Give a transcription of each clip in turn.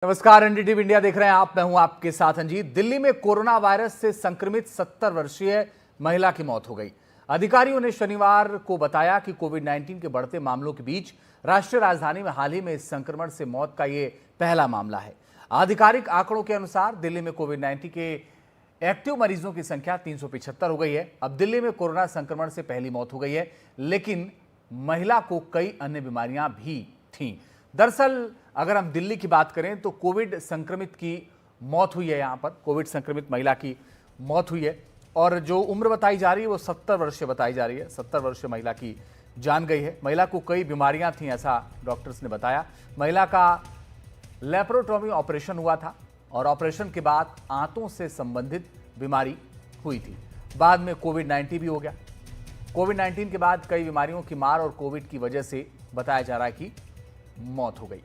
नमस्कार, NDTV India देख रहे हैं आप। मैं हूं आपके साथ अंजीत। दिल्ली में कोरोना वायरस से संक्रमित 70 वर्षीय महिला की मौत हो गई। अधिकारियों ने शनिवार को बताया कि कोविड-19 के बढ़ते मामलों के बीच राष्ट्रीय राजधानी में हाल ही में इस संक्रमण से मौत का ये पहला मामला है। आधिकारिक आंकड़ों के अनुसार दिल्ली में कोविड-19 के एक्टिव मरीजों की संख्या 375 हो गई है। अब दिल्ली में कोरोना संक्रमण से पहली मौत हो गई है, लेकिन महिला को कई अन्य बीमारियां भी थीं। दरअसल अगर हम दिल्ली की बात करें तो कोविड संक्रमित की मौत हुई है। यहाँ पर कोविड संक्रमित महिला की मौत हुई है और जो उम्र बताई जा रही है वो 70 वर्षीय बताई जा रही है। 70 वर्षीय महिला की जान गई है। महिला को कई बीमारियां थीं, ऐसा डॉक्टर्स ने बताया। महिला का लेप्रोटॉमी ऑपरेशन हुआ था और ऑपरेशन के बाद आंतों से संबंधित बीमारी हुई थी। बाद में कोविड-19 भी हो गया। कोविड-19 के बाद कई बीमारियों की मार और कोविड की वजह से बताया जा रहा है कि मौत हो गई।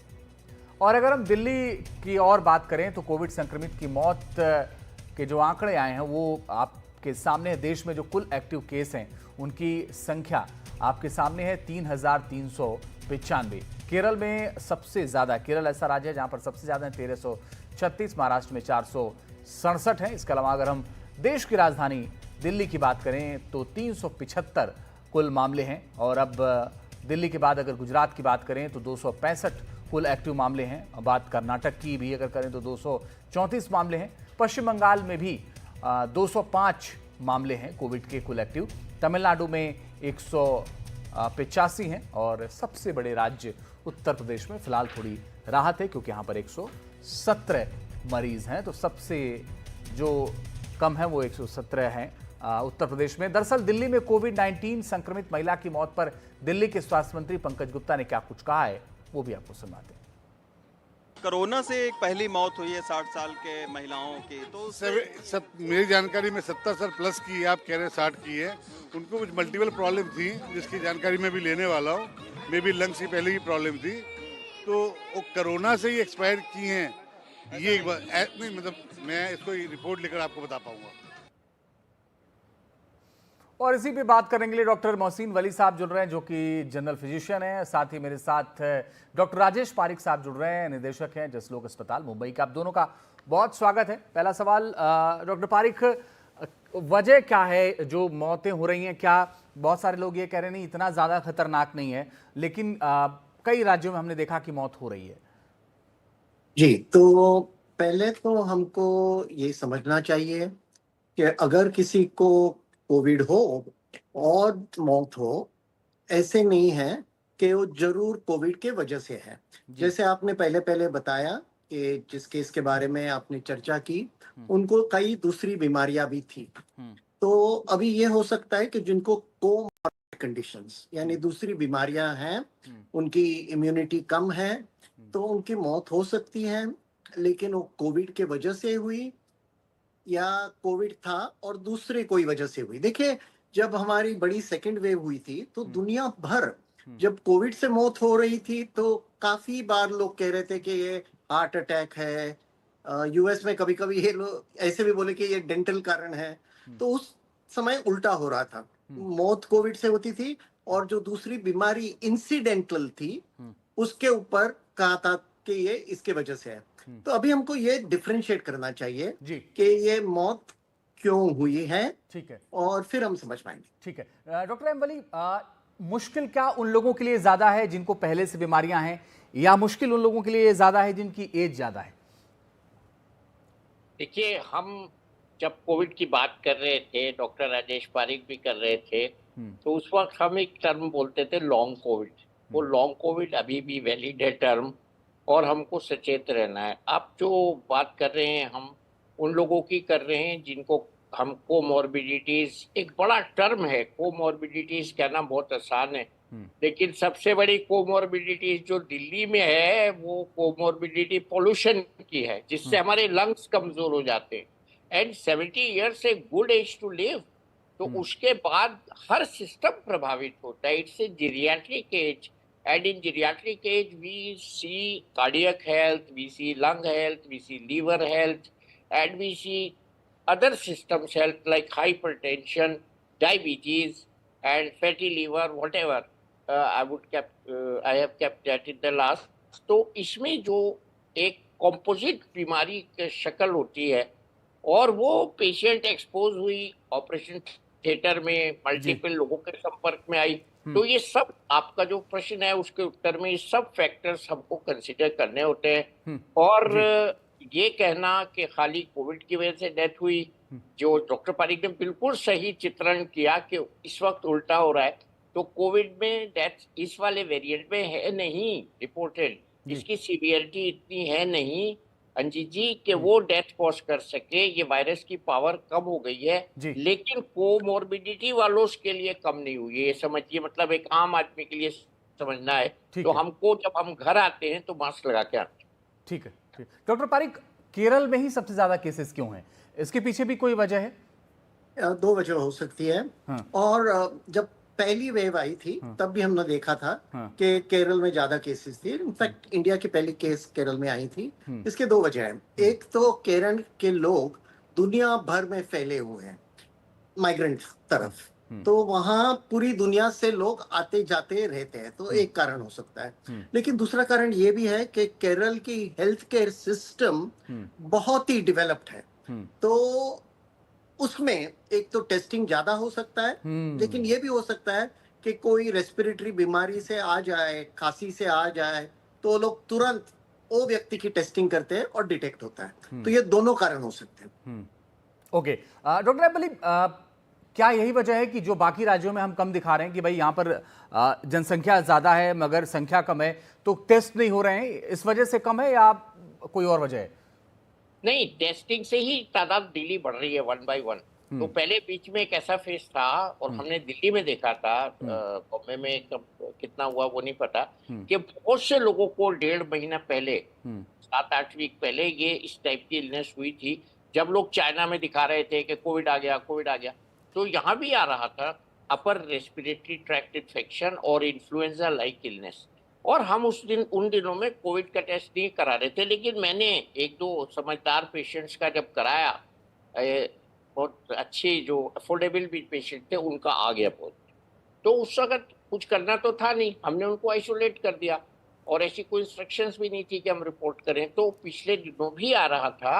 और अगर हम दिल्ली की और बात करें तो कोविड संक्रमित की मौत के जो आंकड़े आए हैं वो आपके सामने है। देश में जो कुल एक्टिव केस हैं उनकी संख्या आपके सामने है 3,395। केरल में सबसे ज्यादा, केरल ऐसा राज्य है जहां पर सबसे ज्यादा है 1336, महाराष्ट्र में 467 है। इसके अलावा अगर हम देश की राजधानी दिल्ली की बात करें तो 375 कुल मामले हैं। और अब दिल्ली के बाद अगर गुजरात की बात करें तो 265 कुल एक्टिव मामले हैं। बात कर्नाटक की भी अगर करें तो 234 मामले हैं। पश्चिम बंगाल में भी 205 मामले हैं कोविड के कुल एक्टिव। तमिलनाडु में 185 हैं और सबसे बड़े राज्य उत्तर प्रदेश में फिलहाल थोड़ी राहत है क्योंकि यहाँ पर 117 मरीज हैं। तो सबसे जो कम है वो 117 हैं उत्तर प्रदेश में। दरअसल दिल्ली में कोविड-19 संक्रमित महिला की मौत पर दिल्ली के स्वास्थ्य मंत्री पंकज गुप्ता ने क्या कुछ कहा है वो भी आपको सुनाते हैं। कोरोना से एक पहली मौत हुई है 60 साल के महिलाओं की। तो मेरी जानकारी में 70 साल प्लस की है, आप कह रहे हैं 60 की है। उनको कुछ मल्टीपल प्रॉब्लम थी जिसकी जानकारी मैं भी लेने वाला हूँ। मे बी लंग्स की पहले की प्रॉब्लम थी तो वो कोरोना से ही एक्सपायर की हैं। ये एक बार नहीं, मतलब मैं इसको रिपोर्ट लेकर आपको बता पाऊंगा। और इसी पे बात करने के लिए डॉक्टर मोहसिन वली साहब जुड़ रहे हैं जो कि जनरल फिजिशियन हैं। साथ ही मेरे साथ डॉक्टर राजेश पारिक साहब जुड़ रहे हैं, निदेशक हैं जसलोक अस्पताल मुंबई का। आप दोनों का बहुत स्वागत है। पहला सवाल डॉक्टर पारिक, वजह क्या है जो मौतें हो रही हैं? क्या बहुत सारे लोग ये कह रहे हैं नहीं इतना ज़्यादा खतरनाक नहीं है, लेकिन कई राज्यों में हमने देखा कि मौत हो रही है। जी, तो पहले तो हमको ये समझना चाहिए कि अगर किसी को कोविड हो और मौत हो, ऐसे नहीं है कि वो जरूर कोविड के वजह से है। जैसे आपने पहले बताया कि जिस केस के बारे में आपने चर्चा की, उनको कई दूसरी बीमारियां भी थी। तो अभी ये हो सकता है कि जिनको कोमॉर्बिड कंडीशंस यानी दूसरी बीमारियां हैं, उनकी इम्यूनिटी कम है, तो उनकी मौत हो सकती है, लेकिन वो कोविड के वजह से हुई या कोविड था और दूसरे कोई वजह से हुई। देखिए, जब हमारी बड़ी सेकेंड वेव हुई थी तो दुनिया भर जब कोविड से मौत हो रही थी तो काफी बार लोग कह रहे थे कि ये हार्ट अटैक है। यूएस में कभी कभी ये लोग ऐसे भी बोले कि ये डेंटल कारण है। तो उस समय उल्टा हो रहा था, मौत कोविड से होती थी और जो दूसरी बीमारी इंसिडेंटल थी उसके ऊपर कहा था कि ये इसके वजह से है। तो अभी हमको ये डिफरेंशिएट करना चाहिए कि ये मौत क्यों हुई है। ठीक है, और फिर हम समझ पाएंगे। ठीक है डॉक्टर एम वली, मुश्किल क्या उन लोगों के लिए ज्यादा है जिनको पहले से बीमारियां हैं, या मुश्किल उन लोगों के लिए ज्यादा है जिनकी एज ज्यादा है? देखिए, हम जब कोविड की बात कर रहे थे, डॉक्टर राजेश पारिक भी कर रहे थे, तो उस वक्त हम एक टर्म बोलते थे लॉन्ग कोविड। वो लॉन्ग कोविड अभी भी वैलिड है टर्म और हमको सचेत रहना है। आप जो बात कर रहे हैं हम उन लोगों की कर रहे हैं जिनको हम कोमॉर्बिडिटीज, एक बड़ा टर्म है कोमॉर्बिडिटीज, कहना बहुत आसान है, लेकिन सबसे बड़ी कोमॉर्बिडिटीज जो दिल्ली में है वो कोमॉर्बिडिटी पोल्यूशन की है, जिससे हमारे लंग्स कमजोर हो जाते हैं। And 70 years a good age to live. तो उसके बाद हर सिस्टम प्रभावित होता है। It's a geriatric age and in geriatric age we see cardiac health, we see lung health, we see liver health, and we see other systems health like hypertension, diabetes and fatty liver, whatever. I have kept that in the last. तो इसमें जो एक composite बीमारी की शक्ल होती है, और वो पेशेंट एक्सपोज हुई ऑपरेशन थिएटर में, मल्टीपल लोगों के संपर्क में आई, तो ये सब आपका जो प्रश्न है उसके उत्तर में ये सब फैक्टर्स हमको कंसिडर करने होते हैं। और ये कहना कि खाली कोविड की वजह से डेथ हुई, जो डॉक्टर पारिक ने बिल्कुल सही चित्रण किया कि इस वक्त उल्टा हो रहा है, तो कोविड में डेथ इस वाले वेरिएंट में है नहीं रिपोर्टेड, इसकी सीवियरिटी इतनी है नहीं अंजित जी कि वो डेथ कॉज कर सके, ये वायरस की पावर कम हो गई है, लेकिन कोमोर्बिडिटी वालों के लिए कम नहीं हुई है, ये समझिए, मतलब एक आम आदमी के लिए समझना है। तो हमको जब हम घर आते हैं तो मास्क लगा के आते हैं। ठीक है, ठीक। डॉक्टर पारिक, केरल में ही सबसे ज्यादा केसेस क्यों हैं? इसके पीछे भी कोई वजह है? दो वजह हो सकती है। और जब पहली वेव आई थी तब भी हमने देखा था कि केरल में ज्यादा केसेस थे। इनफैक्ट इंडिया की पहली केस केरल में आई थी। इसके दो वजह हैं। एक तो केरल के लोग दुनिया भर में फैले हुए हैं माइग्रेंट तरफ, तो वहाँ पूरी दुनिया से लोग आते जाते रहते हैं, तो एक कारण हो सकता है। लेकिन दूसरा कारण ये भी है कि केरल की हेल्थ केयर सिस्टम बहुत ही डेवलप्ड है, तो उसमें एक तो टेस्टिंग ज्यादा हो सकता है, लेकिन ये भी हो सकता है कि कोई रेस्पिरेटरी बीमारी से आ जाए, खांसी से आ जाए, तो लोग तुरंत वो व्यक्ति की टेस्टिंग करते हैं और डिटेक्ट होता है। तो ये दोनों कारण हो सकते हैं। ओके, डॉक्टर एबली, क्या यही वजह है कि जो बाकी राज्यों में हम कम दिखा रहे हैं कि भाई यहाँ पर जनसंख्या ज्यादा है मगर संख्या कम है, तो टेस्ट नहीं हो रहे हैं, इस वजह से कम है या कोई और वजह है? नहीं, टेस्टिंग से ही तादाद दिल्ली बढ़ रही है 1 by 1। तो पहले बीच में एक ऐसा फेज था, और हमने दिल्ली में देखा था, बॉम्बे में कितना हुआ वो नहीं पता, कि बहुत से लोगों को 1.5 महीना पहले, 7-8 वीक पहले ये इस टाइप की इलनेस हुई थी, जब लोग चाइना में दिखा रहे थे कि कोविड आ गया, कोविड आ गया। तो यहाँ भी आ रहा था अपर रेस्पिरेटरी ट्रैक्ट इन्फेक्शन और इन्फ्लुएंजा लाइक इलनेस, और हम उन दिनों में कोविड का टेस्ट नहीं करा रहे थे। लेकिन मैंने 1-2 समझदार पेशेंट्स का जब कराया, बहुत अच्छे जो अफोर्डेबल भी पेशेंट थे उनका आ गया बहुत, तो उस वक्त कुछ करना तो था नहीं, हमने उनको आइसोलेट कर दिया, और ऐसी कोई इंस्ट्रक्शंस भी नहीं थी कि हम रिपोर्ट करें। तो पिछले दिनों भी आ रहा था,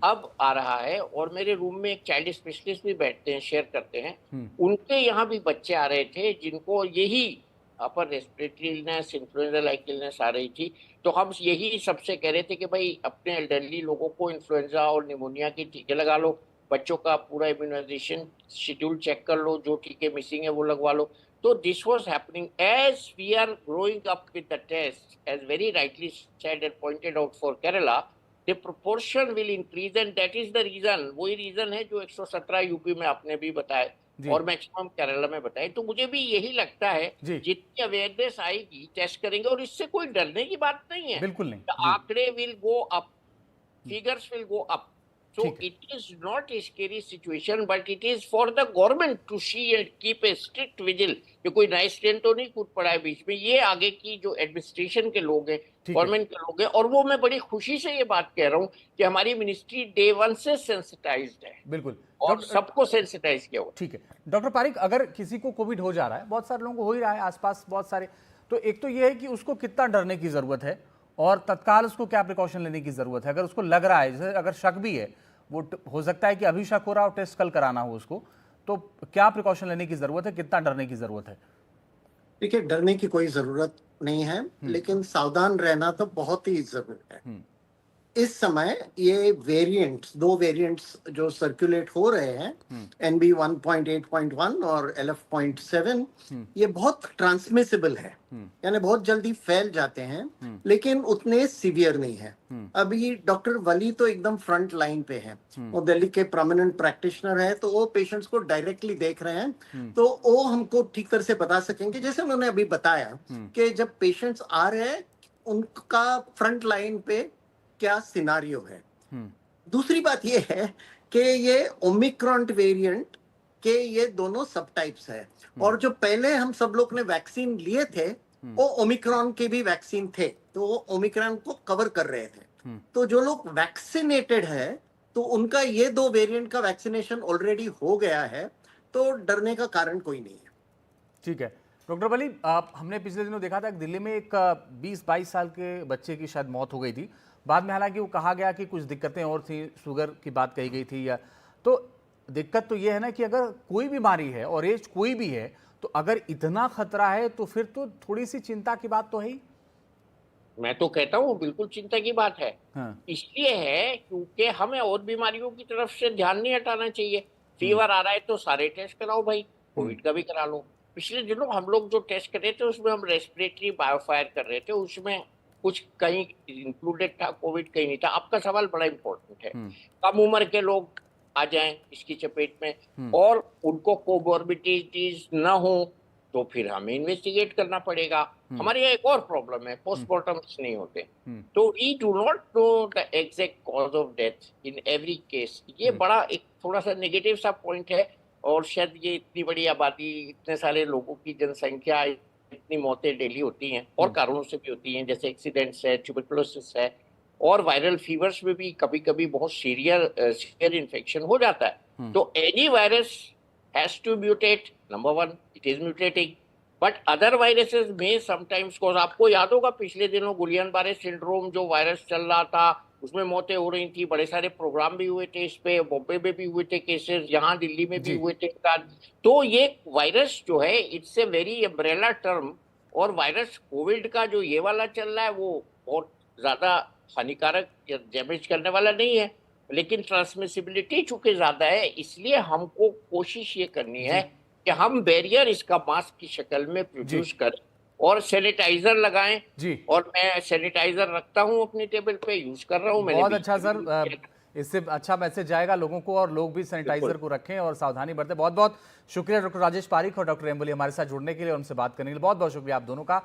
अब आ रहा है, और मेरे रूम में एक चाइल्ड स्पेशलिस्ट भी बैठते हैं, शेयर करते हैं, उनके यहाँ भी बच्चे आ रहे थे जिनको यही upper respiratory illness, influenza like illness आ रही थी। तो हम यही सबसे कह रहे थे कि भाई अपने एल्डरली लोगों को इन्फ्लुएंजा और निमोनिया के टीके लगा लो, बच्चों का पूरा इम्यूनाइजेशन शेड्यूल चेक कर लो, जो टीके मिसिंग है वो लगवा लो। तो this was happening as we are growing up with the test, as very rightly said and pointed out for Kerala, the proportion will increase, and that is the reason, वही reason है जो 117 यूपी में आपने भी बताया और मैक्सिमम केरला में बताए। तो मुझे भी यही लगता है जितनी अवेयरनेस आएगी टेस्ट करेंगे, और इससे कोई डरने की बात नहीं है, बिल्कुल नहीं। आंकड़े will go up, figures will go up, so it is not a scary situation, but it is for the government to see and keep a strict vigil कि कोई नया स्ट्रेन तो नहीं कूद पड़ा है बीच में। ये आगे की जो एडमिनिस्ट्रेशन के लोग हैं, गवर्नमेंट के लोग हैं, और वो मैं बड़ी खुशी से ये बात कह रहा हूँ कि हमारी मिनिस्ट्री डे 1 से सेंसिटाइज्ड है, बिल्कुल, और सबको सेंसिटाइज किया हुआ। ठीक है डॉक्टर पारिक, अगर किसी को कोविड हो जा रहा है, बहुत सारे लोगों को हो ही रहा है आसपास बहुत सारे, तो एक तो ये है कि उसको कितना डरने की जरूरत है और तत्काल उसको क्या प्रिकॉशन लेने की जरूरत है? अगर उसको लग रहा है, जैसे अगर शक भी है, वो हो सकता है कि अभी शक हो रहा हो, टेस्ट कल कराना हो उसको, तो क्या प्रिकॉशन लेने की जरूरत है, कितना डरने की जरूरत है? देखिए, डरने की कोई जरूरत नहीं है, लेकिन सावधान रहना तो बहुत ही जरूरी है। इस समय ये दो वेरिएंट्स जो सर्कुलेट हो रहे हैं, NB 1.8.1 और LF.7, ये बहुत ट्रांसमिसिबल है, यानी बहुत जल्दी फैल जाते हैं, लेकिन उतने सीवियर नहीं है। अभी डॉक्टर वली तो एकदम फ्रंट लाइन पे है, वो दिल्ली के प्रोमिनेंट प्रैक्टिशनर है, तो वो पेशेंट्स को डायरेक्टली देख रहे हैं, तो वो हमको ठीक तरह से बता सकेंगे। जैसे उन्होंने अभी बताया कि जब पेशेंट्स आ रहे हैं, उनका फ्रंट लाइन पे क्या सिनारियो है। दूसरी बात ये है कि ये ओमिक्रॉन वेरिएंट के ये दोनों सब टाइप्स है, और जो पहले हम सब लोग ने वैक्सीन लिए थे वो ओमिक्रॉन के भी वैक्सीन थे, तो वो ओमिक्रॉन को कवर कर रहे थे। तो जो लोग वैक्सीनेटेड है, तो उनका ये 2 वेरिएंट का वैक्सीनेशन ऑलरेडी हो गया है, तो डरने का कारण कोई नहीं है। ठीक है डॉक्टर वली, हमने पिछले दिनों देखा था कि दिल्ली में एक 20-22 साल के बच्चे की शायद मौत हो गई थी। बाद में हालांकि वो कहा गया कि कुछ दिक्कतें और थी, शुगर की बात कही गई थी, या तो दिक्कत तो ये है ना कि अगर कोई बीमारी है और एज कोई भी है, तो अगर इतना खतरा है तो फिर तो थोड़ी सी चिंता की बात तो है ही। मैं तो कहता हूँ बिल्कुल चिंता की बात है। हाँ। इसलिए है क्योंकि हमें और बीमारियों की तरफ से ध्यान नहीं हटाना चाहिए। फीवर आ रहा है तो सारे टेस्ट कराओ भाई, कोविड का भी करा लो। पिछले दिनों हम लोग जो टेस्ट कर रहे थे उसमें हम रेस्पिरेटरी बायोफायर कर रहे थे, उसमें कुछ कहीं इंक्लूडेड था कोविड, कहीं नहीं था। आपका सवाल बड़ा इंपॉर्टेंट है। कम उम्र के लोग आ जाएं इसकी चपेट में और उनको कोमोर्बिडिटीज न हो तो फिर हमें इन्वेस्टिगेट करना पड़ेगा। हमारे यहाँ एक और प्रॉब्लम है, पोस्टमार्टम नहीं होते, तो we do not know the exact cause of death in every case. ये बड़ा एक थोड़ा सा नेगेटिव सा पॉइंट है। और शायद ये इतनी बड़ी आबादी, इतने सारे लोगों की जनसंख्या, इतनी मौतें डेली होती हैं और कारणों से भी होती हैं, जैसे एक्सीडेंट्स है, ट्यूबरकुलोसिस है, और वायरल फीवर्स में भी कभी कभी बहुत सीवियर इन्फेक्शन हो जाता है। तो any virus has to mutate, number one, it is mutating, but other viruses में समटाइम्स कॉज। आपको याद होगा पिछले दिनों गुलियन बारे सिंड्रोम जो वायरस चल रहा था, उसमें मौतें हो रही थी, बड़े सारे प्रोग्राम भी हुए थे इस पे, बॉम्बे में भी हुए थे केसेस, यहाँ दिल्ली में भी हुए थे। तो ये वायरस जो है it's a very umbrella term, और वायरस कोविड का जो ये वाला चल रहा है वो बहुत ज्यादा हानिकारक या डैमेज करने वाला नहीं है, लेकिन ट्रांसमिसिबिलिटी चूंकि ज्यादा है, इसलिए हमको कोशिश ये करनी है कि हम बैरियर इसका मास्क की शक्ल में प्रोड्यूस करें और सैनिटाइजर लगाएं जी। और मैं सैनिटाइजर रखता हूं अपनी टेबल पे, यूज कर रहा हूं। बहुत अच्छा सर, इससे अच्छा मैसेज जाएगा लोगों को और लोग भी सैनिटाइजर को रखें और सावधानी बरतें। बहुत बहुत शुक्रिया डॉक्टर राजेश पारिक और डॉक्टर एम्बुली हमारे साथ जुड़ने के लिए और उनसे बात करने के लिए। बहुत बहुत शुक्रिया आप दोनों का।